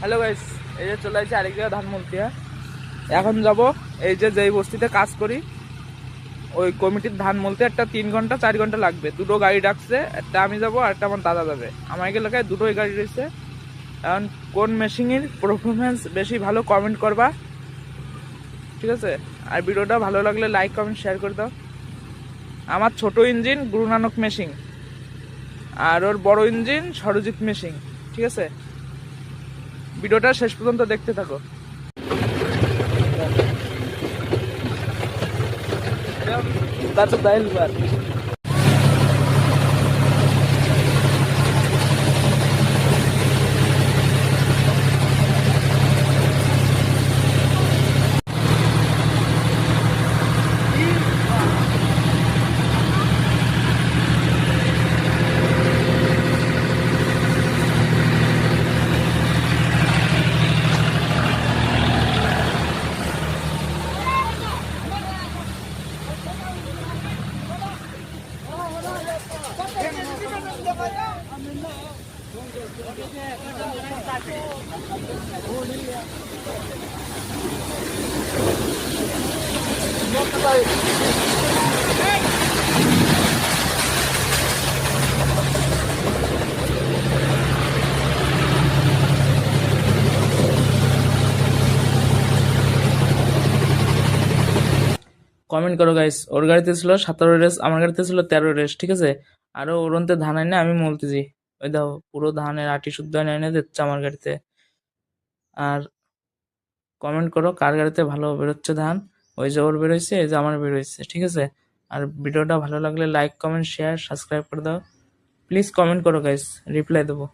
Hello guys, এই যে চলে আসছে আরেক জায়গায় ধান মলতে। এখন যাব এই যে যেই বস্তিতে কাজ করি ওই কমিটির ধান মলতে। একটা 3 ঘন্টা 4 ঘন্টা লাগবে। দুটো গাড়ি ডাকছে, একটা আমি যাব আর একটা আমার দাদা যাবে। আমার এলাকায় দুটোই গাড়ি রয়েছে। এখন কোন মেশিনের পারফরমেন্স বেশি ভালো কমেন্ট করবা, ঠিক আছে? আর ভিডিওটা ভালো লাগলে লাইক কমেন্ট শেয়ার করে দাও। আমার ছোট ইঞ্জিন গুরু নানক মেশিন, আর ওর বড় ইঞ্জিন সরজিৎ মেশিন, ঠিক আছে? ভিডিওটা শেষ পর্যন্ত দেখতে থাকো। That's a dial bar. Comment করো গাইস, ওর গাড়িতে ছিল 17 রেস, আমার গাড়িতে ছিল 13 রেস, ঠিক আছে? আরো ওরন্তে ধান আইনে আমি মলতেছি। ওই দাও পুরো ধানের আটি শুদ্ধ এনে দিচ্ছে আমার গাড়িতে। আর কমেন্ট করো কার গাড়িতে ভালো বেরোচ্ছে ধান। ওই যে ওর বেরোইছে, এই যে আমার বেরোইছে, ঠিক আছে? আর ভিডিওটা ভালো লাগলে লাইক কমেন্ট শেয়ার সাবস্ক্রাইব করে দাও। প্লিজ কমেন্ট করো গাইস, রিপ্লাই দেবো।